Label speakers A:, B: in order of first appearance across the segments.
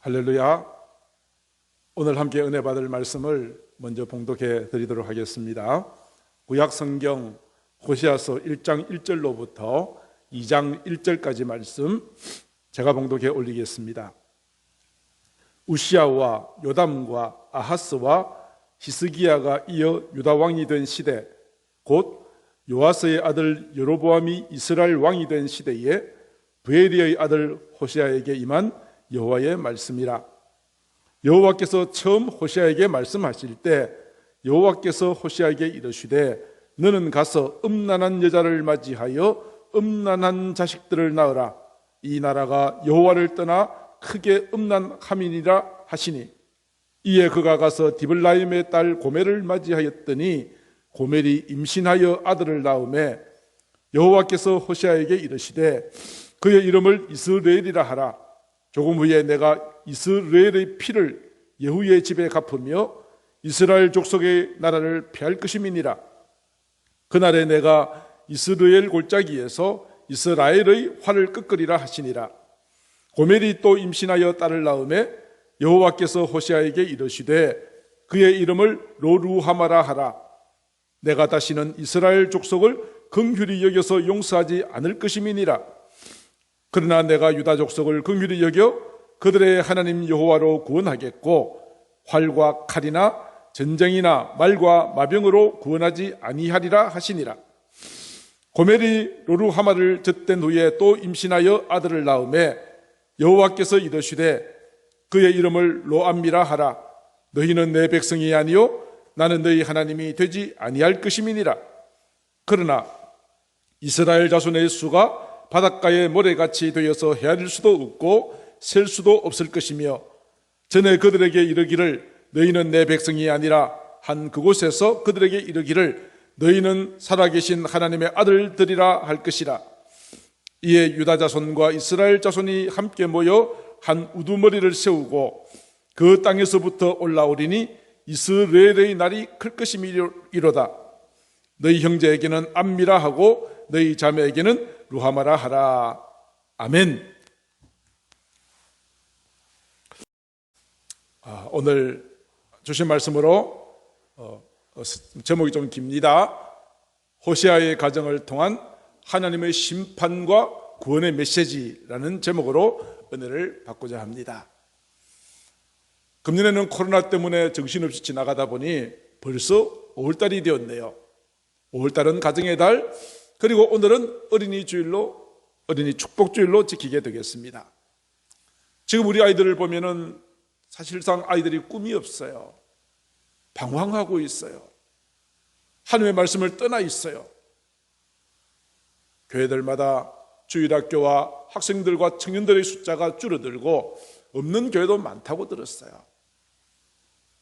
A: 할렐루야. 오늘 함께 은혜 받을 말씀을 먼저 봉독해 드리도록 하겠습니다. 구약 성경 호세아서 1장 1절로부터 2장 1절까지 말씀 제가 봉독해 올리겠습니다. 우시야와 요담과 아하스와 히스기야가 이어 유다 왕이 된 시대, 곧 요아스의 아들 여로보암이 이스라엘 왕이 된 시대에 브에리의 아들 호세아에게 임한 여호와의 말씀이라. 여호와께서 처음 호세아에게 말씀하실 때 여호와께서 호세아에게 이르시되 너는 가서 음란한 여자를 맞이하여 음란한 자식들을 낳으라. 이 나라가 여호와를 떠나 크게 음란함이니라 하시니, 이에 그가 가서 디블라임의 딸 고멜을 맞이하였더니 고멜이 임신하여 아들을 낳음에 여호와께서 호세아에게 이르시되 그의 이름을 이스라엘이라 하라. 조금 후에 내가 이스라엘의 피를 예후의 집에 갚으며 이스라엘 족속의 나라를 폐할 것임이니라. 그날에 내가 이스라엘 골짜기에서 이스라엘의 활을 꺾으리라 하시니라. 고멜이 또 임신하여 딸을 낳음에 여호와께서 호세아에게 이르시되 그의 이름을 로루하마라 하라. 내가 다시는 이스라엘 족속을 긍휼히 여겨서 용서하지 않을 것임이니라. 그러나 내가 유다 족속을 긍휼히 여겨 그들의 하나님 여호와로 구원하겠고 활과 칼이나 전쟁이나 말과 마병으로 구원하지 아니하리라 하시니라. 고멜이 로루하마를 젖된 후에 또 임신하여 아들을 낳음에 여호와께서 이르시되 그의 이름을 로암미라 하라. 너희는 내 백성이 아니요 나는 너희 하나님이 되지 아니할 것임이니라. 그러나 이스라엘 자손의 수가 바닷가의 모래같이 되어서 헤아릴 수도 없고 셀 수도 없을 것이며, 전에 그들에게 이르기를 너희는 내 백성이 아니라 한 그곳에서 그들에게 이르기를 너희는 살아계신 하나님의 아들들이라 할 것이라. 이에 유다 자손과 이스라엘 자손이 함께 모여 한 우두머리를 세우고 그 땅에서부터 올라오리니 이스라엘의 날이 클 것이미로다. 너희 형제에게는 암미라 하고 너희 자매에게는 루하마라 하라. 아멘. 오늘 주신 말씀으로 제목이 좀 깁니다. 호세아의 가정을 통한 하나님의 심판과 구원의 메시지라는 제목으로 은혜를 받고자 합니다. 금년에는 코로나 때문에 정신없이 지나가다 보니 벌써 5월달이 되었네요. 5월달은 가정의 달, 그리고 오늘은 어린이 축복주일로 지키게 되겠습니다. 지금 우리 아이들을 보면은 사실상 아이들이 꿈이 없어요. 방황하고 있어요. 하나님의 말씀을 떠나 있어요. 교회들마다 주일학교와 학생들과 청년들의 숫자가 줄어들고 없는 교회도 많다고 들었어요.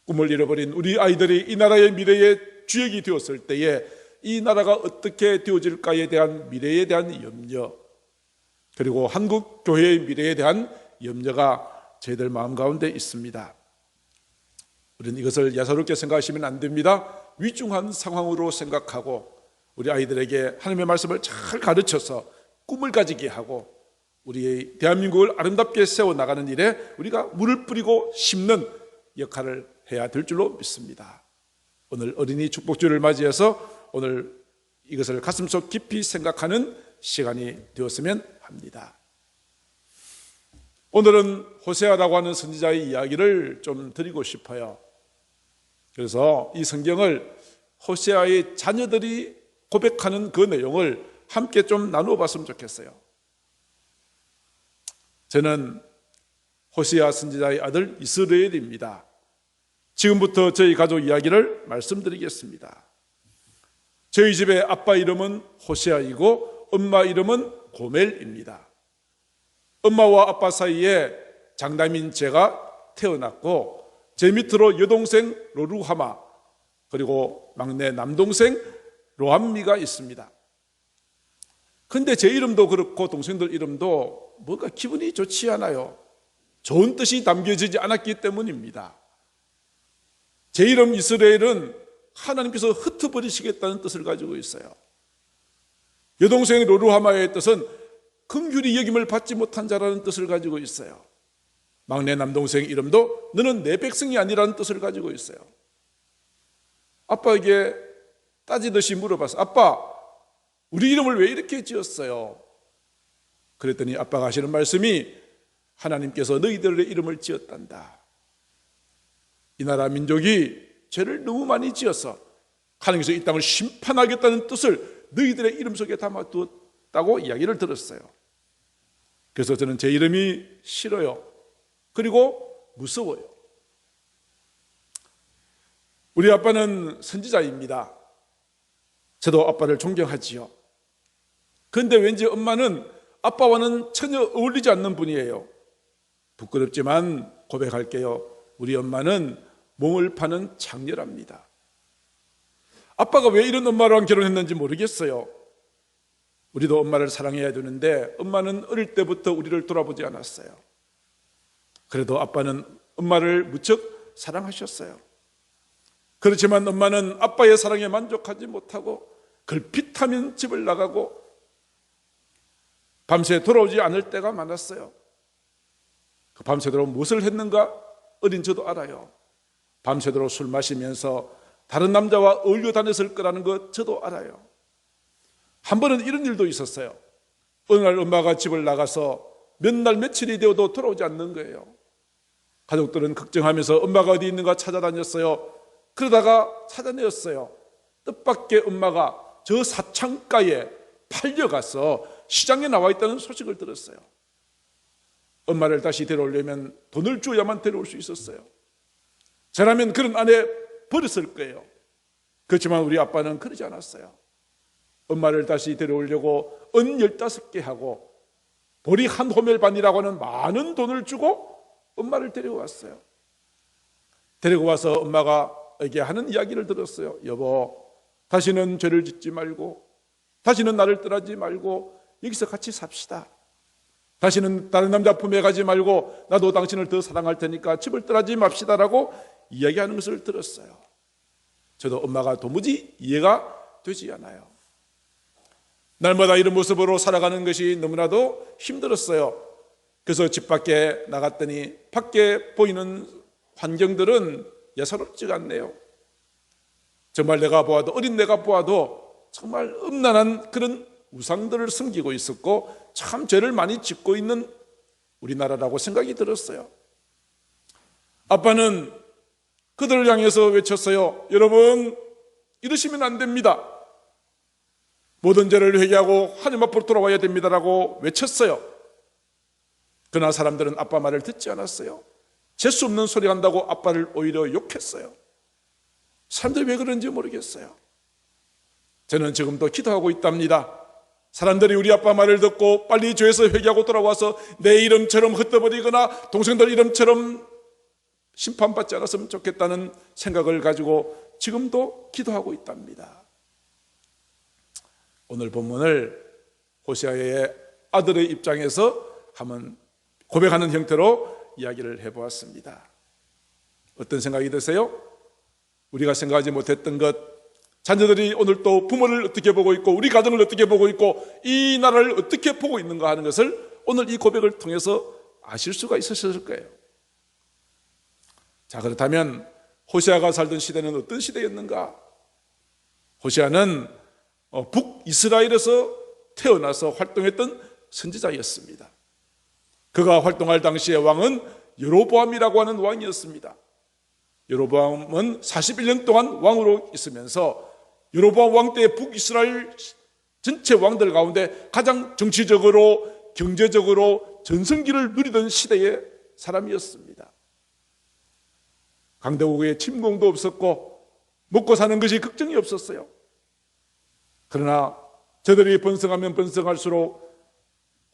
A: 꿈을 잃어버린 우리 아이들이 이 나라의 미래의 주역이 되었을 때에 이 나라가 어떻게 되어질까에 대한 미래에 대한 염려, 그리고 한국 교회의 미래에 대한 염려가 저희들 마음 가운데 있습니다. 우리는 이것을 예사롭게 생각하시면 안 됩니다. 위중한 상황으로 생각하고 우리 아이들에게 하나님의 말씀을 잘 가르쳐서 꿈을 가지게 하고 우리의 대한민국을 아름답게 세워나가는 일에 우리가 물을 뿌리고 심는 역할을 해야 될 줄로 믿습니다. 오늘 어린이 축복주를 맞이해서 오늘 이것을 가슴속 깊이 생각하는 시간이 되었으면 합니다. 오늘은 호세아라고 하는 선지자의 이야기를 좀 드리고 싶어요. 그래서 이 성경을 호세아의 자녀들이 고백하는 그 내용을 함께 좀 나누어 봤으면 좋겠어요. 저는 호세아 선지자의 아들 이스라엘입니다. 지금부터 저희 가족 이야기를 말씀드리겠습니다. 저희 집의 아빠 이름은 호세아이고 엄마 이름은 고멜입니다. 엄마와 아빠 사이에 장남인 제가 태어났고 제 밑으로 여동생 로루하마 그리고 막내 남동생 로암미가 있습니다. 근데 제 이름도 그렇고 동생들 이름도 뭔가 기분이 좋지 않아요. 좋은 뜻이 담겨지지 않았기 때문입니다. 제 이름 이스라엘은 하나님께서 흩어버리시겠다는 뜻을 가지고 있어요. 여동생 로루하마의 뜻은 긍휼히 여김을 받지 못한 자라는 뜻을 가지고 있어요. 막내 남동생 이름도 너는 내 백성이 아니라는 뜻을 가지고 있어요. 아빠에게 따지듯이 물어봤어. 아빠, 우리 이름을 왜 이렇게 지었어요? 그랬더니 아빠가 하시는 말씀이 하나님께서 너희들의 이름을 지었단다. 이 나라 민족이 죄를 너무 많이 지어서 하나님께서 이 땅을 심판하겠다는 뜻을 너희들의 이름 속에 담아두었다고 이야기를 들었어요. 그래서 저는 제 이름이 싫어요. 그리고 무서워요. 우리 아빠는 선지자입니다. 저도 아빠를 존경하지요. 그런데 왠지 엄마는 아빠와는 전혀 어울리지 않는 분이에요. 부끄럽지만 고백할게요. 우리 엄마는 몸을 파는 장녀랍니다. 아빠가 왜 이런 엄마랑 결혼했는지 모르겠어요. 우리도 엄마를 사랑해야 되는데 엄마는 어릴 때부터 우리를 돌아보지 않았어요. 그래도 아빠는 엄마를 무척 사랑하셨어요. 그렇지만 엄마는 아빠의 사랑에 만족하지 못하고 걸핏하면 집을 나가고 밤새 돌아오지 않을 때가 많았어요. 그 밤새도록 무엇을 했는가? 어린 저도 알아요. 밤새도록 술 마시면서 다른 남자와 어울려 다녔을 거라는 것 저도 알아요. 한 번은 이런 일도 있었어요. 어느 날 엄마가 집을 나가서 몇 날 며칠이 되어도 돌아오지 않는 거예요. 가족들은 걱정하면서 엄마가 어디 있는가 찾아다녔어요. 그러다가 찾아내었어요. 뜻밖의 엄마가 저 사창가에 팔려가서 시장에 나와 있다는 소식을 들었어요. 엄마를 다시 데려오려면 돈을 주어야만 데려올 수 있었어요. 저라면 그런 아내 버렸을 거예요. 그렇지만 우리 아빠는 그러지 않았어요. 엄마를 다시 데려오려고 은 15개 하고 보리 한 호멜반이라고 하는 많은 돈을 주고 엄마를 데려왔어요. 데리고 와서 엄마가 에게 하는 이야기를 들었어요. 여보, 다시는 죄를 짓지 말고 다시는 나를 떠나지 말고 여기서 같이 삽시다. 다시는 다른 남자 품에 가지 말고 나도 당신을 더 사랑할 테니까 집을 떠나지 맙시다라고 이야기하는 것을 들었어요. 저도 엄마가 도무지 이해가 되지 않아요. 날마다 이런 모습으로 살아가는 것이 너무나도 힘들었어요. 그래서 집 밖에 나갔더니 밖에 보이는 환경들은 예사롭지가 않네요. 정말 내가 보아도, 어린 내가 보아도 정말 음란한 그런 우상들을 섬기고 있었고 참 죄를 많이 짓고 있는 우리나라라고 생각이 들었어요. 아빠는 그들을 향해서 외쳤어요. 여러분, 이러시면 안 됩니다. 모든 죄를 회개하고 하나님 앞으로 돌아와야 됩니다라고 외쳤어요. 그러나 사람들은 아빠 말을 듣지 않았어요. 재수 없는 소리 한다고 아빠를 오히려 욕했어요. 사람들이 왜 그런지 모르겠어요. 저는 지금도 기도하고 있답니다. 사람들이 우리 아빠 말을 듣고 빨리 죄에서 회개하고 돌아와서 내 이름처럼 흩어버리거나 동생들 이름처럼 심판받지 않았으면 좋겠다는 생각을 가지고 지금도 기도하고 있답니다. 오늘 본문을 호세아의 아들의 입장에서 한번 고백하는 형태로 이야기를 해보았습니다. 어떤 생각이 드세요? 우리가 생각하지 못했던 것, 자녀들이 오늘 또 부모를 어떻게 보고 있고 우리 가정을 어떻게 보고 있고 이 나라를 어떻게 보고 있는가 하는 것을 오늘 이 고백을 통해서 아실 수가 있으셨을 거예요. 자, 그렇다면 호세아가 살던 시대는 어떤 시대였는가? 호세아는 북이스라엘에서 태어나서 활동했던 선지자였습니다. 그가 활동할 당시의 왕은 여로보암이라고 하는 왕이었습니다. 여로보암은 41년 동안 왕으로 있으면서 여로보암 왕 때 북이스라엘 전체 왕들 가운데 가장 정치적으로 경제적으로 전성기를 누리던 시대의 사람이었습니다. 강대국의 침공도 없었고 먹고 사는 것이 걱정이 없었어요. 그러나 저들이 번성하면 번성할수록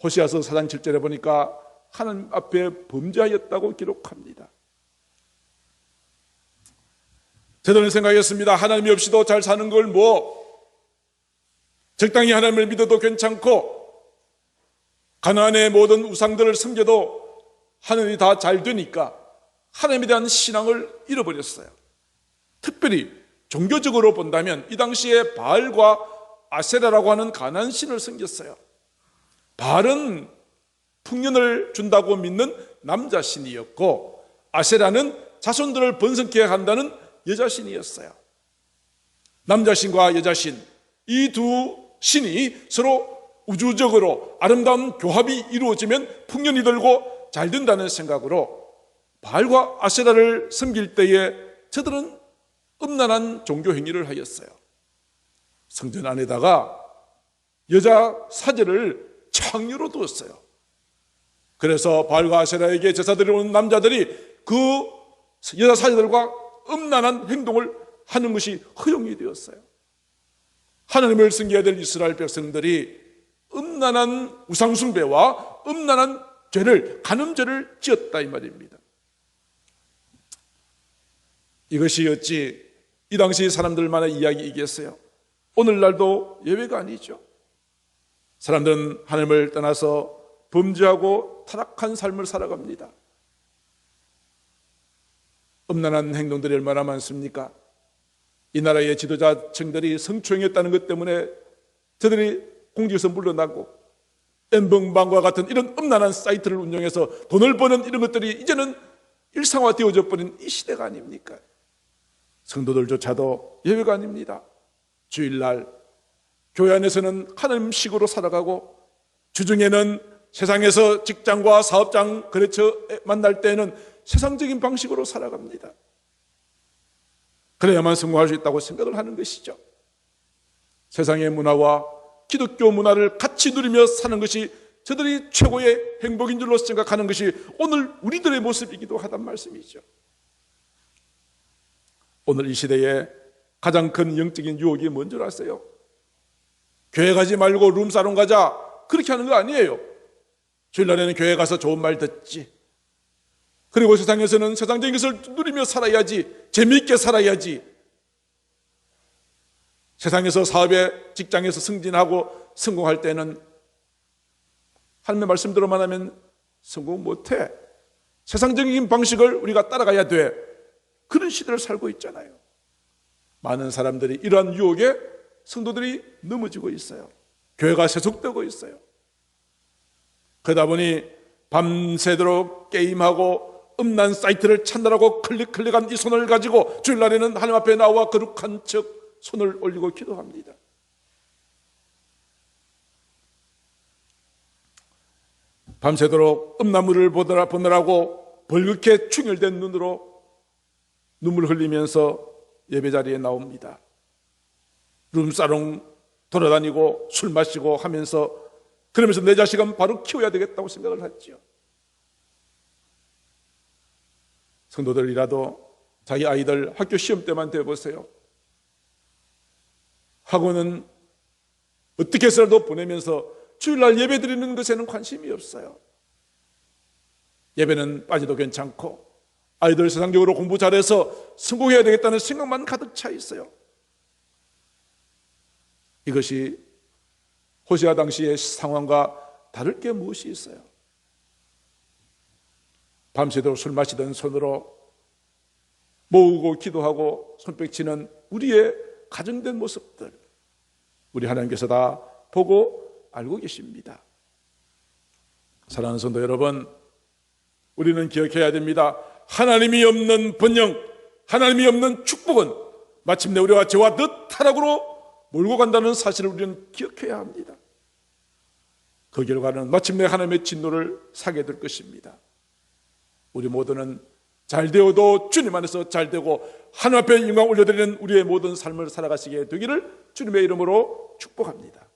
A: 호시아서 4장 7절에 보니까 하나님 앞에 범죄하였다고 기록합니다. 저들은 생각했습니다. 하나님이 없이도 잘 사는 걸 적당히 하나님을 믿어도 괜찮고 가나안의 모든 우상들을 섬겨도 하늘이 다 잘 되니까 하나님에 대한 신앙을 잃어버렸어요. 특별히 종교적으로 본다면 이 당시에 바알과 아세라라고 하는 가나안 신을 섬겼어요. 바알은 풍년을 준다고 믿는 남자 신이었고, 아세라는 자손들을 번성케 한다는 여자 신이었어요. 남자 신과 여자 신, 이 두 신이 서로 우주적으로 아름다운 교합이 이루어지면 풍년이 들고 잘 된다는 생각으로 바알과 아세라를 섬길 때에 저들은 음란한 종교 행위를 하였어요. 성전 안에다가 여자 사제를 창녀로 두었어요. 그래서 바알과 아세라에게 제사 드리러 온 남자들이 그 여자 사제들과 음란한 행동을 하는 것이 허용이 되었어요. 하나님을 섬겨야 될 이스라엘 백성들이 음란한 우상숭배와 음란한 죄를, 간음죄를 지었다 이 말입니다. 이것이 어찌 이 당시 사람들만의 이야기이겠어요? 오늘날도 예외가 아니죠. 사람들은 하나님을 떠나서 범죄하고 타락한 삶을 살아갑니다. 음란한 행동들이 얼마나 많습니까? 이 나라의 지도자층들이 성추행했다는 것 때문에 저들이 공직에서 물러나고 엠벙방과 같은 이런 음란한 사이트를 운영해서 돈을 버는 이런 것들이 이제는 일상화되어져 버린 이 시대가 아닙니까? 성도들조차도 예외가 아닙니다. 주일날 교회 안에서는 하나님식으로 살아가고, 주중에는 세상에서 직장과 사업장 거래처 만날 때에는 세상적인 방식으로 살아갑니다. 그래야만 성공할 수 있다고 생각을 하는 것이죠. 세상의 문화와 기독교 문화를 같이 누리며 사는 것이 저들이 최고의 행복인 줄로 생각하는 것이 오늘 우리들의 모습이기도 하단 말씀이죠. 오늘 이 시대에 가장 큰 영적인 유혹이 뭔 줄 아세요? 교회 가지 말고 룸사롱 가자, 그렇게 하는 거 아니에요. 주일날에는 교회 가서 좋은 말 듣지, 그리고 세상에서는 세상적인 것을 누리며 살아야지, 재미있게 살아야지, 세상에서 사업에 직장에서 승진하고 성공할 때는 하나님의 말씀대로만 하면 성공 못해, 세상적인 방식을 우리가 따라가야 돼, 그런 시대를 살고 있잖아요. 많은 사람들이 이러한 유혹에 성도들이 넘어지고 있어요. 교회가 세속되고 있어요. 그러다 보니 밤새도록 게임하고 음란 사이트를 찾느라고 클릭한 이 손을 가지고 주일날에는 하나님 앞에 나와 거룩한 척 손을 올리고 기도합니다. 밤새도록 음란물을 보느라고 벌겋게 충혈된 눈으로 눈물 흘리면서 예배자리에 나옵니다. 룸사롱 돌아다니고 술 마시고 하면서, 그러면서 내 자식은 바로 키워야 되겠다고 생각을 했죠. 성도들이라도 자기 아이들 학교 시험 때만 대보세요. 학원은 어떻게 해서라도 보내면서 주일날 예배 드리는 것에는 관심이 없어요. 예배는 빠져도 괜찮고 아이들 세상적으로 공부 잘해서 성공해야 되겠다는 생각만 가득 차 있어요. 이것이 호시아 당시의 상황과 다를 게 무엇이 있어요? 밤새도록 술 마시던 손으로 모으고 기도하고 손뼉치는 우리의 가정된 모습들, 우리 하나님께서 다 보고 알고 계십니다. 사랑하는 성도 여러분, 우리는 기억해야 됩니다. 하나님이 없는 번영, 하나님이 없는 축복은 마침내 우리와 죄와 더 타락으로 몰고 간다는 사실을 우리는 기억해야 합니다. 그 결과는 마침내 하나님의 진노를 사게 될 것입니다. 우리 모두는 잘되어도 주님 안에서 잘되고 하나님 앞에 영광 올려드리는 우리의 모든 삶을 살아가시게 되기를 주님의 이름으로 축복합니다.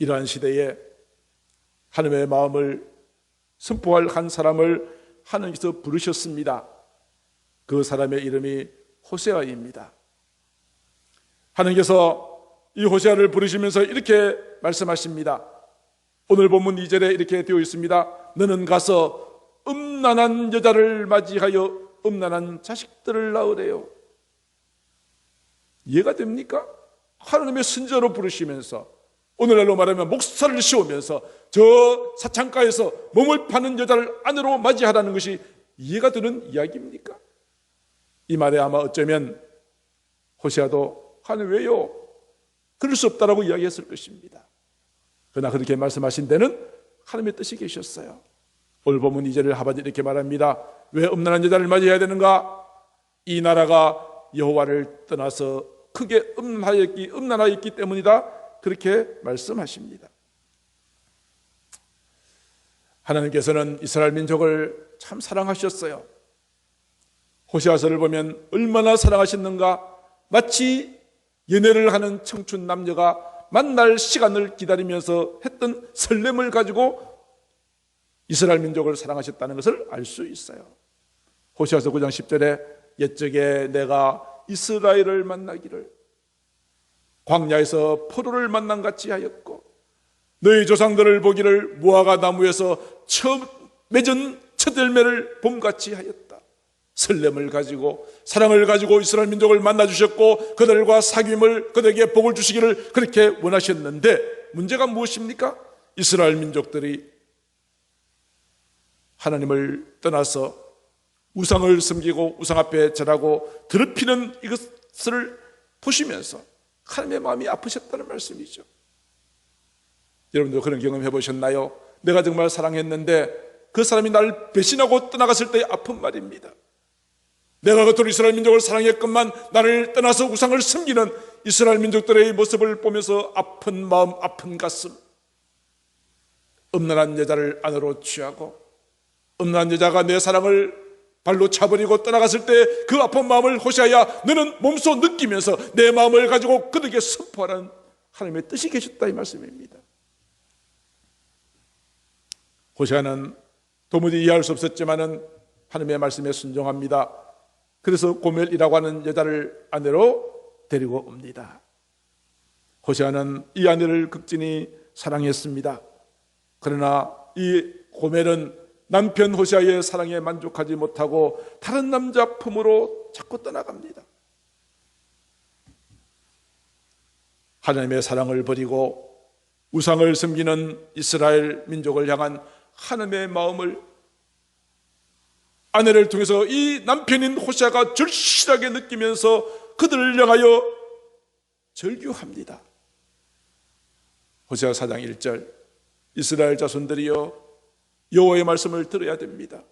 A: 이러한 시대에 하나님의 마음을 선포할 한 사람을 하나님께서 부르셨습니다. 그 사람의 이름이 호세아입니다. 하나님께서 이 호세아를 부르시면서 이렇게 말씀하십니다. 오늘 본문 2절에 이렇게 되어 있습니다. 너는 가서 음란한 여자를 맞이하여 음란한 자식들을 낳으래요. 이해가 됩니까? 하나님의 선지자로 부르시면서, 오늘날로 말하면 목사를 씌우면서 저 사창가에서 몸을 파는 여자를 아내로 맞이하라는 것이 이해가 되는 이야기입니까? 이 말에 아마 어쩌면 호세아도 하나님 왜요? 그럴 수 없다라고 이야기했을 것입니다. 그러나 그렇게 말씀하신 데는 하나님의 뜻이 계셨어요. 오늘 본문 2절을 하반절 이렇게 말합니다. 왜 음란한 여자를 맞이해야 되는가? 이 나라가 여호와를 떠나서 크게 음란하였기 때문이다. 그렇게 말씀하십니다. 하나님께서는 이스라엘 민족을 참 사랑하셨어요. 호세아서를 보면 얼마나 사랑하셨는가? 마치 연애를 하는 청춘 남녀가 만날 시간을 기다리면서 했던 설렘을 가지고 이스라엘 민족을 사랑하셨다는 것을 알 수 있어요. 호세아서 9장 10절에 옛적에 내가 이스라엘을 만나기를 광야에서 포도를 만난 같이 하였고 너희 조상들을 보기를 무화과 나무에서 처음 맺은 첫 열매를 봄같이 하였다. 설렘을 가지고 사랑을 가지고 이스라엘 민족을 만나주셨고 그들과 사귐을 그들에게 복을 주시기를 그렇게 원하셨는데 문제가 무엇입니까? 이스라엘 민족들이 하나님을 떠나서 우상을 섬기고 우상 앞에 절하고 더럽히는 이것을 보시면서 하나님의 마음이 아프셨다는 말씀이죠. 여러분도 그런 경험 해보셨나요? 내가 정말 사랑했는데 그 사람이 나를 배신하고 떠나갔을 때의 아픈 말입니다. 내가 겉으로 이스라엘 민족을 사랑했건만 나를 떠나서 우상을 섬기는 이스라엘 민족들의 모습을 보면서 아픈 마음, 아픈 가슴, 음란한 여자를 아내로 취하고 음란한 여자가 내 사랑을 발로 차버리고 떠나갔을 때 그 아픈 마음을 호세아야 너는 몸소 느끼면서 내 마음을 가지고 그들에게 선포하는 하나님의 뜻이 계셨다 이 말씀입니다. 호세아는 도무지 이해할 수 없었지만은 하나님의 말씀에 순종합니다. 그래서 고멜이라고 하는 여자를 아내로 데리고 옵니다. 호세아는 이 아내를 극진히 사랑했습니다. 그러나 이 고멜은 남편 호세아의 사랑에 만족하지 못하고 다른 남자 품으로 자꾸 떠나갑니다. 하나님의 사랑을 버리고 우상을 섬기는 이스라엘 민족을 향한 하나님의 마음을 아내를 통해서 이 남편인 호세아가 절실하게 느끼면서 그들을 향하여 절규합니다. 호세아 4장 1절 이스라엘 자손들이여 여호와의 말씀을 들어야 됩니다.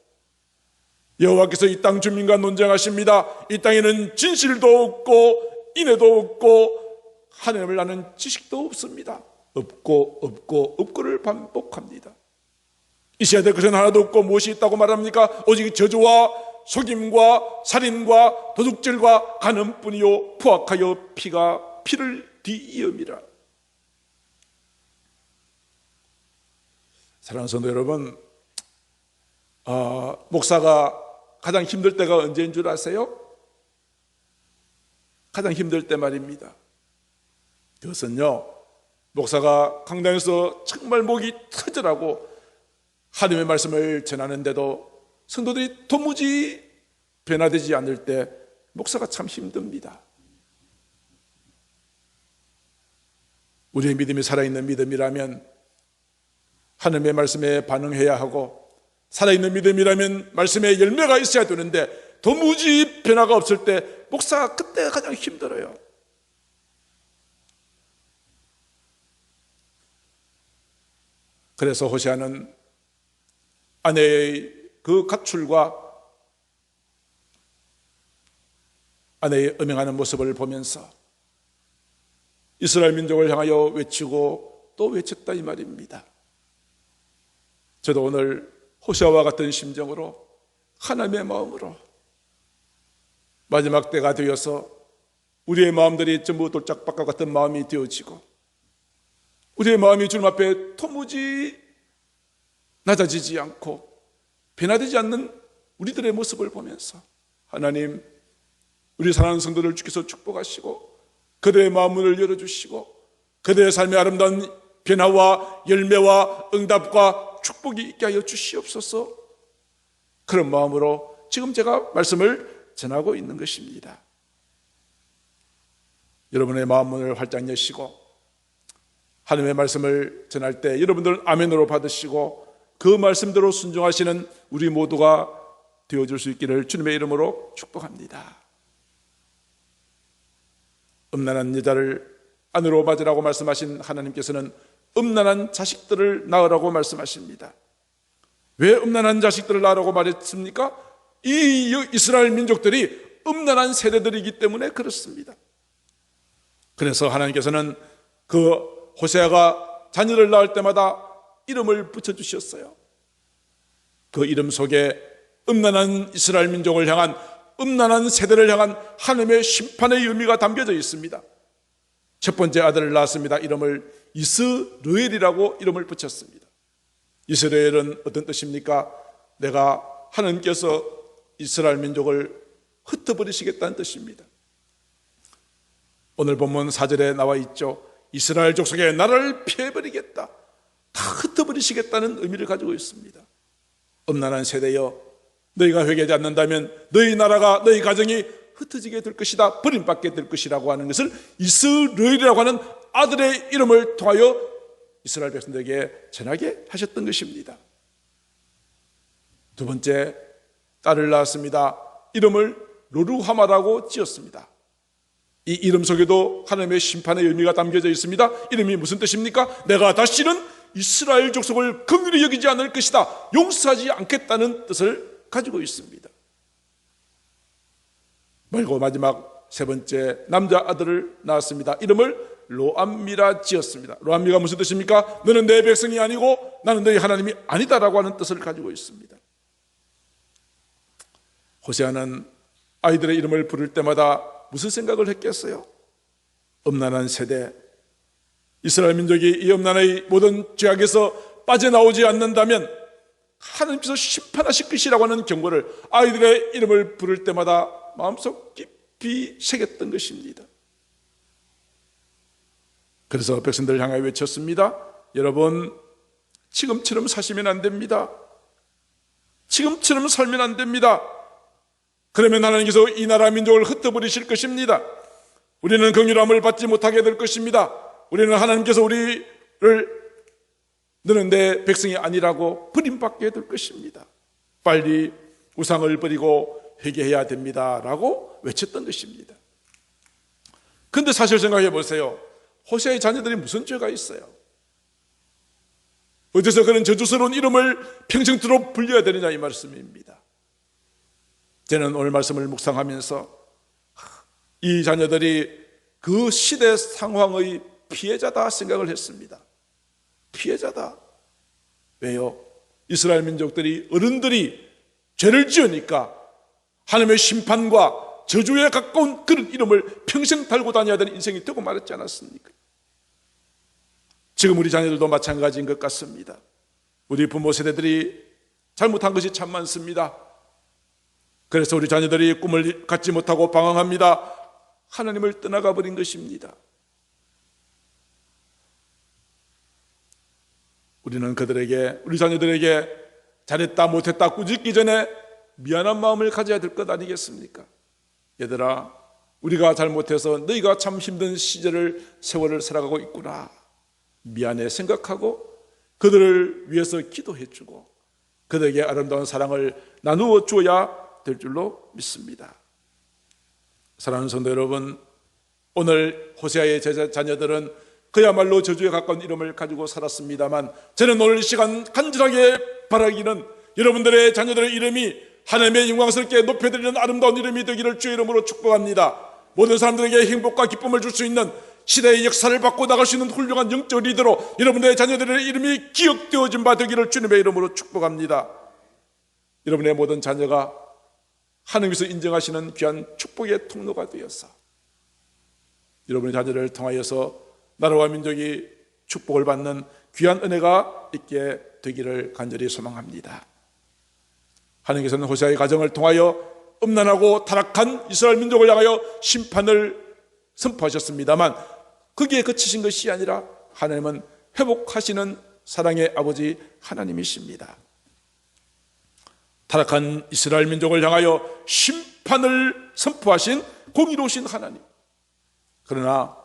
A: 여호와께서 이 땅 주민과 논쟁하십니다. 이 땅에는 진실도 없고 인애도 없고 하나님을 아는 지식도 없습니다. 없고를 반복합니다. 있어야 될 것은 하나도 없고 무엇이 있다고 말합니까? 오직 저주와 속임과 살인과 도둑질과 간음뿐이요 포악하여 피가 피를 뒤이음이라. 사랑하는 성도 여러분, 목사가 가장 힘들 때가 언제인 줄 아세요? 가장 힘들 때 말입니다. 그것은요, 목사가 강단에서 정말 목이 터져라고 하나님의 말씀을 전하는데도 성도들이 도무지 변화되지 않을 때 목사가 참 힘듭니다. 우리의 믿음이 살아있는 믿음이라면 하나님의 말씀에 반응해야 하고 살아있는 믿음이라면 말씀에 열매가 있어야 되는데 도무지 변화가 없을 때 목사가 그때가 가장 힘들어요. 그래서 호세아는 아내의 그 가출과 아내의 음행하는 모습을 보면서 이스라엘 민족을 향하여 외치고 또 외쳤다 이 말입니다. 저도 오늘 호세아와 같은 심정으로 하나님의 마음으로 마지막 때가 되어서 우리의 마음들이 전부 돌짝밭과 같은 마음이 되어지고 우리의 마음이 주님 앞에 도무지 낮아지지 않고 변화되지 않는 우리들의 모습을 보면서 하나님, 우리 사랑하는 성도들 주께서 축복하시고 그들의 마음문을 열어주시고 그들의 삶의 아름다운 변화와 열매와 응답과 축복이 있게 하여 주시옵소서. 그런 마음으로 지금 제가 말씀을 전하고 있는 것입니다. 여러분의 마음문을 활짝 여시고 하나님의 말씀을 전할 때 여러분들은 아멘으로 받으시고 그 말씀대로 순종하시는 우리 모두가 되어줄 수 있기를 주님의 이름으로 축복합니다. 음란한 여자를 아내로 맞으라고 말씀하신 하나님께서는 음란한 자식들을 낳으라고 말씀하십니다. 왜 음란한 자식들을 낳으라고 말했습니까? 이 이스라엘 민족들이 음란한 세대들이기 때문에 그렇습니다. 그래서 하나님께서는 그 호세아가 자녀를 낳을 때마다 이름을 붙여주셨어요. 그 이름 속에 음란한 이스라엘 민족을 향한, 음란한 세대를 향한 하나님의 심판의 의미가 담겨져 있습니다. 첫 번째 아들을 낳았습니다. 이름을 이스라엘이라고 이름을 붙였습니다. 이스라엘은 어떤 뜻입니까? 내가 하나님께서 이스라엘 민족을 흩어버리시겠다는 뜻입니다. 오늘 본문 4절에 나와 있죠. 이스라엘 족속의 나라를 피해버리겠다, 다 흩어버리시겠다는 의미를 가지고 있습니다. 음란한 세대여, 너희가 회개하지 않는다면 너희 나라가, 너희 가정이 흩어지게 될 것이다, 버림받게 될 것이라고 하는 것을 이스라엘이라고 하는 아들의 이름을 통하여 이스라엘 백성들에게 전하게 하셨던 것입니다. 두 번째, 딸을 낳았습니다. 이름을 로루하마라고 지었습니다. 이 이름 속에도 하나님의 심판의 의미가 담겨져 있습니다. 이름이 무슨 뜻입니까? 내가 다시는 이스라엘 족속을 긍휼히 여기지 않을 것이다, 용서하지 않겠다는 뜻을 가지고 있습니다. 그리고 마지막 세 번째, 남자 아들을 낳았습니다. 이름을 로암미라 지었습니다. 로암미가 무슨 뜻입니까? 너는 내 백성이 아니고 나는 너희 하나님이 아니다라고 하는 뜻을 가지고 있습니다. 호세아는 아이들의 이름을 부를 때마다 무슨 생각을 했겠어요? 음란한 세대, 이스라엘 민족이 이 음란의 모든 죄악에서 빠져나오지 않는다면 하나님께서 심판하실 것이라고 하는 경고를 아이들의 이름을 부를 때마다 마음속 깊이 새겼던 것입니다. 그래서 백성들을 향하여 외쳤습니다. 여러분, 지금처럼 사시면 안 됩니다. 지금처럼 살면 안 됩니다. 그러면 하나님께서 이 나라 민족을 흩어버리실 것입니다. 우리는 긍휼함을 받지 못하게 될 것입니다. 우리는 하나님께서 우리를 너는 내 백성이 아니라고 버림받게 될 것입니다. 빨리 우상을 버리고 회개해야 됩니다 라고 외쳤던 것입니다. 그런데 사실 생각해 보세요. 호세아의 자녀들이 무슨 죄가 있어요? 어디서 그런 저주스러운 이름을 평생토록 불려야 되느냐, 이 말씀입니다. 저는 오늘 말씀을 묵상하면서 이 자녀들이 그 시대 상황의 피해자다 생각을 했습니다. 피해자다. 왜요? 이스라엘 민족들이, 어른들이 죄를 지으니까 하나님의 심판과 저주에 가까운 그런 이름을 평생 달고 다녀야 되는 인생이 되고 말았지 않았습니까? 지금 우리 자녀들도 마찬가지인 것 같습니다. 우리 부모 세대들이 잘못한 것이 참 많습니다. 그래서 우리 자녀들이 꿈을 갖지 못하고 방황합니다. 하나님을 떠나가 버린 것입니다. 우리는 그들에게, 우리 자녀들에게 잘했다 못했다 꾸짖기 전에 미안한 마음을 가져야 될 것 아니겠습니까? 얘들아, 우리가 잘못해서 너희가 참 힘든 세월을 살아가고 있구나, 미안해 생각하고 그들을 위해서 기도해주고 그들에게 아름다운 사랑을 나누어 주어야 될 줄로 믿습니다. 사랑하는 성도 여러분, 오늘 호세아의 자녀들은 그야말로 저주에 가까운 이름을 가지고 살았습니다만, 저는 오늘 이 시간 간절하게 바라기는 여러분들의 자녀들의 이름이 하나님의 영광스럽게 높여드리는 아름다운 이름이 되기를 주의 이름으로 축복합니다. 모든 사람들에게 행복과 기쁨을 줄 수 있는 시대의 역사를 바꿔 나갈 수 있는 훌륭한 영적 리더로 여러분들의 자녀들의 이름이 기억되어진 바 되기를 주님의 이름으로 축복합니다. 여러분의 모든 자녀가 하나님께서 인정하시는 귀한 축복의 통로가 되어서 여러분의 자녀를 통하여서 나라와 민족이 축복을 받는 귀한 은혜가 있게 되기를 간절히 소망합니다. 하나님께서는 호세아의 가정을 통하여 음란하고 타락한 이스라엘 민족을 향하여 심판을 선포하셨습니다만, 거기에 그치신 것이 아니라 하나님은 회복하시는 사랑의 아버지 하나님이십니다. 타락한 이스라엘 민족을 향하여 심판을 선포하신 공의로우신 하나님, 그러나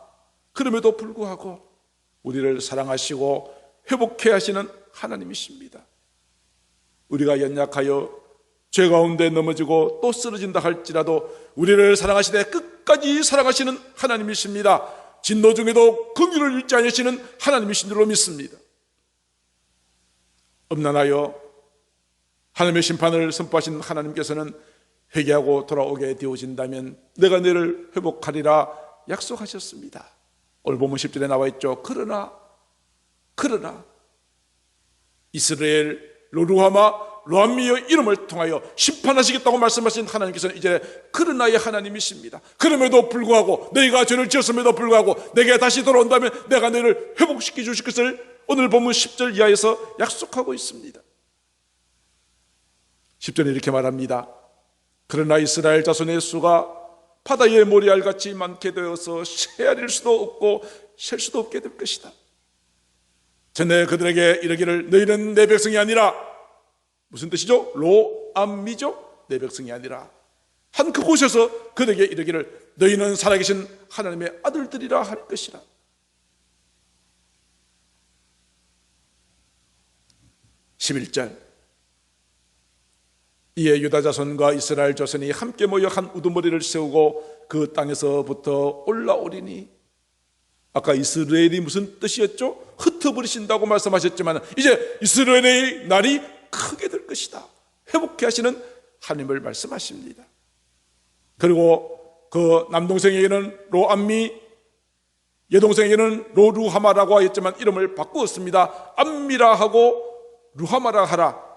A: 그럼에도 불구하고 우리를 사랑하시고 회복해 하시는 하나님이십니다. 우리가 연약하여 죄 가운데 넘어지고 또 쓰러진다 할지라도 우리를 사랑하시되 끝까지 사랑하시는 하나님이십니다. 진노 중에도 긍휼을 잃지 않으시는 하나님이신 줄로 믿습니다. 엄난하여 하나님의 심판을 선포하신 하나님께서는 회개하고 돌아오게 되어진다면 내가 너를 회복하리라 약속하셨습니다. 오늘 본문 10절에 나와 있죠. 그러나 이스라엘 로루하마 로암미의 이름을 통하여 심판하시겠다고 말씀하신 하나님께서는 이제 그러나의 하나님이십니다. 그럼에도 불구하고 너희가 죄를 지었음에도 불구하고 내게 다시 돌아온다면 내가 너희를 회복시켜 주실 것을 오늘 본문 10절 이하에서 약속하고 있습니다. 10절에 이렇게 말합니다. 그러나 이스라엘 자손의 수가 바다의 모래알같이 많게 되어서 헤아릴 수도 없고 셀 수도 없게 될 것이다. 전에 그들에게 이르기를 너희는 내 백성이 아니라, 무슨 뜻이죠? 로암미죠? 내 백성이 아니라 한 그곳에서 그들에게 이르기를 너희는 살아계신 하나님의 아들들이라 할 것이라. 11절 이에 유다 자손과 이스라엘 자손이 함께 모여 한 우두머리를 세우고 그 땅에서부터 올라오리니, 아까 이스라엘이 무슨 뜻이었죠? 흩어버리신다고 말씀하셨지만 이제 이스라엘의 날이 크게 될 것이다. 회복해 하시는 하나님을 말씀하십니다. 그리고 그 남동생에게는 로암미, 여동생에게는 로루하마라고 하였지만 이름을 바꾸었습니다. 암미라 하고 루하마라 하라.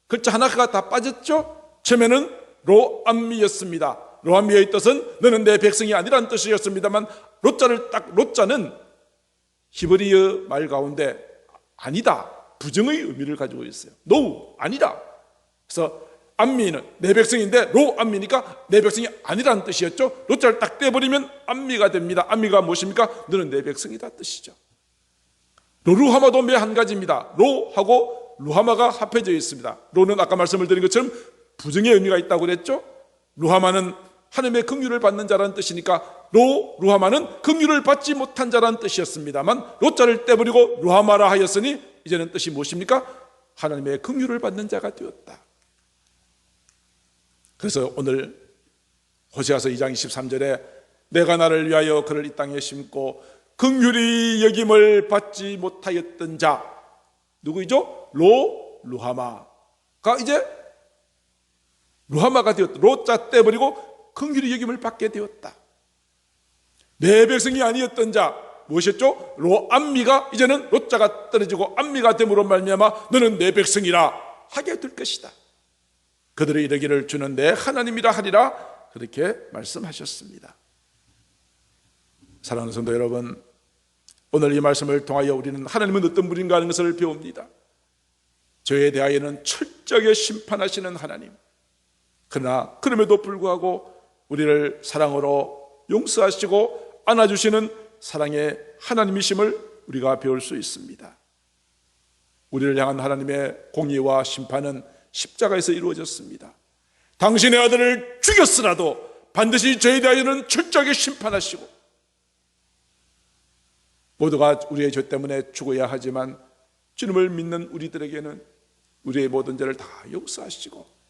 A: 글자 하나가 다 빠졌죠? 처음에는 로암미였습니다. 로암미의 뜻은 너는 내 백성이 아니라는 뜻이었습니다만 로자는 히브리어 말 가운데 아니다, 부정의 의미를 가지고 있어요. No, 아니다. 그래서 암미는 내 백성인데 로암미니까 내 백성이 아니라는 뜻이었죠. 로자를 딱 떼버리면 암미가 됩니다. 암미가 무엇입니까? 너는 내 백성이다 뜻이죠. 로루하마도 매 한 가지입니다. 로하고 루하마가 합해져 있습니다. 로는 아까 말씀을 드린 것처럼 부정의 의미가 있다고 그랬죠. 루하마는 하나님의 긍휼을 받는 자라는 뜻이니까 루하마는 긍휼을 받지 못한 자라는 뜻이었습니다만 로자를 떼버리고 루하마라 하였으니 이제는 뜻이 무엇입니까? 하나님의 긍휼을 받는 자가 되었다. 그래서 오늘 호세아서 2장 23절에 내가 나를 위하여 그를 이 땅에 심고 긍휼히 여김을 받지 못하였던 자, 누구이죠? 루하마가 이제 루하마가 되었다. 로자 떼버리고 긍휼히 여김을 받게 되었다. 내 백성이 아니었던 자 무엇이었죠? 로암미가 이제는 로자가 떨어지고 암미가 됨으로 말미암아 너는 내 백성이라 하게 될 것이다. 그들의 이르기를 주는 내 하나님이라 하리라, 그렇게 말씀하셨습니다. 사랑하는 성도 여러분, 오늘 이 말씀을 통하여 우리는 하나님은 어떤 분인가 하는 것을 배웁니다. 죄에 대하여는 철저하게 심판하시는 하나님, 그러나 그럼에도 불구하고 우리를 사랑으로 용서하시고 안아주시는 사랑의 하나님이심을 우리가 배울 수 있습니다. 우리를 향한 하나님의 공의와 심판은 십자가에서 이루어졌습니다. 당신의 아들을 죽였으라도 반드시 죄에 대하여는 철저하게 심판하시고, 모두가 우리의 죄 때문에 죽어야 하지만 주님을 믿는 우리들에게는 우리의 모든 죄를 다 용서하시고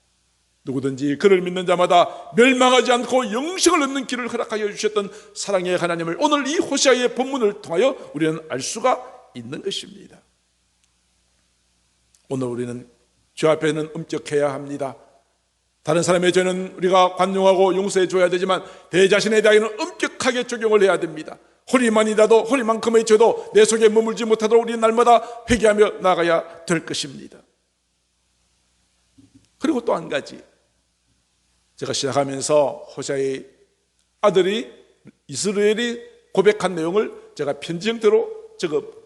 A: 누구든지 그를 믿는 자마다 멸망하지 않고 영생을 얻는 길을 허락하여 주셨던 사랑의 하나님을 오늘 이 호세아의 본문을 통하여 우리는 알 수가 있는 것입니다. 오늘 우리는 죄 앞에는 엄격해야 합니다. 다른 사람의 죄는 우리가 관용하고 용서해 줘야 되지만 내 자신에 대하여는 엄격하게 적용을 해야 됩니다. 허리만이라도 허리만큼의 죄도 내 속에 머물지 못하도록 우리 날마다 회개하며 나가야 될 것입니다. 그리고 또 한 가지, 제가 시작하면서 호세아의 아들이 이스라엘이 고백한 내용을 제가 편지 형태로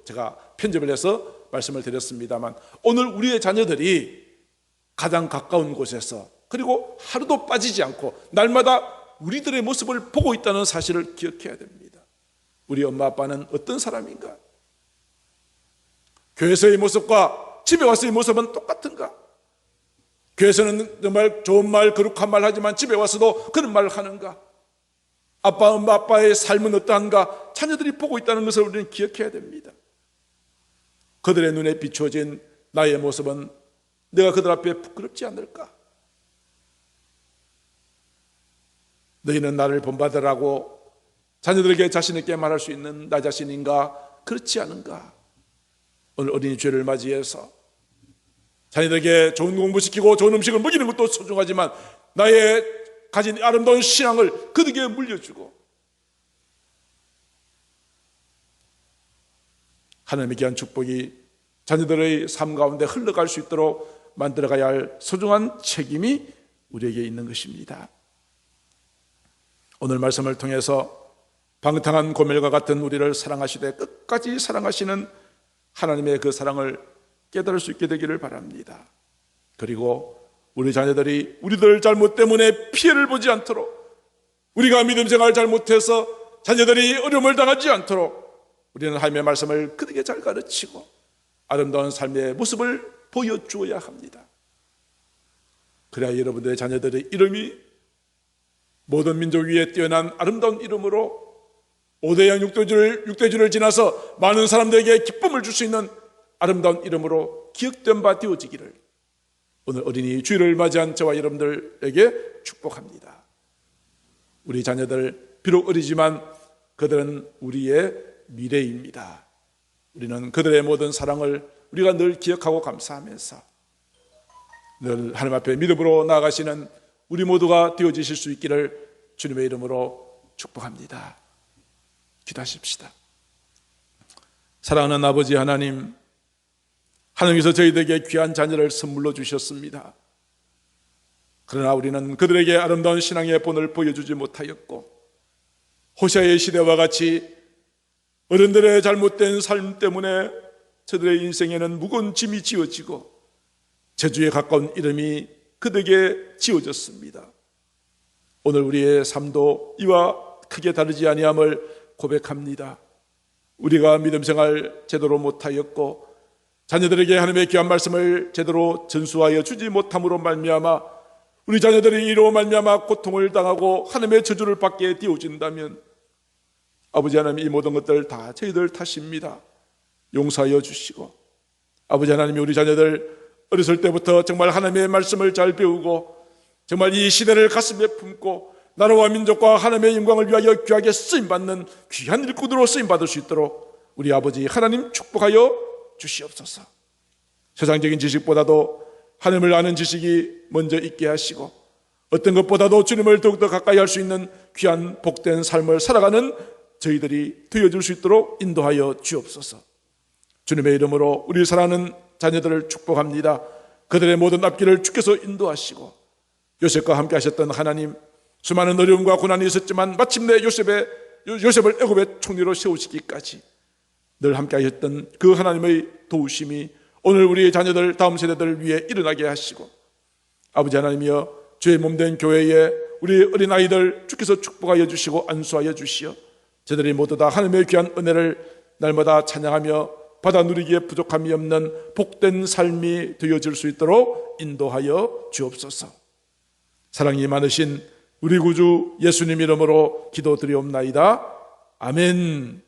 A: 제가 편집을 해서 말씀을 드렸습니다만, 오늘 우리의 자녀들이 가장 가까운 곳에서 그리고 하루도 빠지지 않고 날마다 우리들의 모습을 보고 있다는 사실을 기억해야 됩니다. 우리 엄마 아빠는 어떤 사람인가? 교회에서의 모습과 집에 와서의 모습은 똑같은가? 교회에서는 정말 좋은 말, 거룩한 말 하지만 집에 와서도 그런 말을 하는가? 아빠, 엄마, 아빠의 삶은 어떠한가? 자녀들이 보고 있다는 것을 우리는 기억해야 됩니다. 그들의 눈에 비추어진 나의 모습은 내가 그들 앞에 부끄럽지 않을까? 너희는 나를 본받으라고 자녀들에게 자신 있게 말할 수 있는 나 자신인가, 그렇지 않은가? 오늘 어린이 주일을 맞이해서 자녀들에게 좋은 공부시키고 좋은 음식을 먹이는 것도 소중하지만 나의 가진 아름다운 신앙을 그들에게 물려주고 하나님의 귀한 축복이 자녀들의 삶 가운데 흘러갈 수 있도록 만들어가야 할 소중한 책임이 우리에게 있는 것입니다. 오늘 말씀을 통해서 방탕한 고멜과 같은 우리를 사랑하시되 끝까지 사랑하시는 하나님의 그 사랑을 깨달을 수 있게 되기를 바랍니다. 그리고 우리 자녀들이 우리들 잘못 때문에 피해를 보지 않도록, 우리가 믿음 생활 잘못해서 자녀들이 어려움을 당하지 않도록 우리는 하나님의 말씀을 그들에게 잘 가르치고 아름다운 삶의 모습을 보여주어야 합니다. 그래야 여러분들의 자녀들의 이름이 모든 민족 위에 뛰어난 아름다운 이름으로 5대양 6대주를 지나서 많은 사람들에게 기쁨을 줄 수 있는 아름다운 이름으로 기억된 바 되어지기를 오늘 어린이 주일을 맞이한 저와 여러분들에게 축복합니다. 우리 자녀들 비록 어리지만 그들은 우리의 미래입니다. 우리는 그들의 모든 사랑을 우리가 늘 기억하고 감사하면서 늘 하나님 앞에 믿음으로 나아가시는 우리 모두가 되어지실 수 있기를 주님의 이름으로 축복합니다. 기도하십시다. 사랑하는 아버지 하나님, 하나님께서 저희들에게 귀한 자녀를 선물로 주셨습니다. 그러나 우리는 그들에게 아름다운 신앙의 본을 보여주지 못하였고 호세아의 시대와 같이 어른들의 잘못된 삶 때문에 저들의 인생에는 무거운 짐이 지어지고 저주에 가까운 이름이 그들에게 지어졌습니다. 오늘 우리의 삶도 이와 크게 다르지 아니함을 고백합니다. 우리가 믿음 생활 제대로 못하였고 자녀들에게 하나님의 귀한 말씀을 제대로 전수하여 주지 못함으로 말미암아 우리 자녀들이 이로 말미암아 고통을 당하고 하나님의 저주를 받게 되어진다면 아버지 하나님, 이 모든 것들 다 저희들 탓입니다. 용서하여 주시고 아버지 하나님이 우리 자녀들 어렸을 때부터 정말 하나님의 말씀을 잘 배우고 정말 이 시대를 가슴에 품고 나라와 민족과 하나님의 영광을 위하여 귀하게 쓰임받는 귀한 일꾼으로 쓰임받을 수 있도록 우리 아버지 하나님 축복하여 주시옵소서. 세상적인 지식보다도 하나님을 아는 지식이 먼저 있게 하시고 어떤 것보다도 주님을 더욱더 가까이 할 수 있는 귀한 복된 삶을 살아가는 저희들이 되어줄 수 있도록 인도하여 주옵소서. 주님의 이름으로 우리 사랑하는 자녀들을 축복합니다. 그들의 모든 앞길을 주께서 인도하시고 요셉과 함께 하셨던 하나님, 수많은 어려움과 고난이 있었지만 마침내 요셉을 애굽의 총리로 세우시기까지 늘 함께 하셨던 그 하나님의 도우심이 오늘 우리 자녀들 다음 세대들 위해 일어나게 하시고 아버지 하나님이여 주의 몸된 교회에 우리 어린아이들 주께서 축복하여 주시고 안수하여 주시어 저들이 모두 다 하나님의 귀한 은혜를 날마다 찬양하며 받아 누리기에 부족함이 없는 복된 삶이 되어질 수 있도록 인도하여 주옵소서. 사랑이 많으신 우리 구주 예수님 이름으로 기도드리옵나이다. 아멘.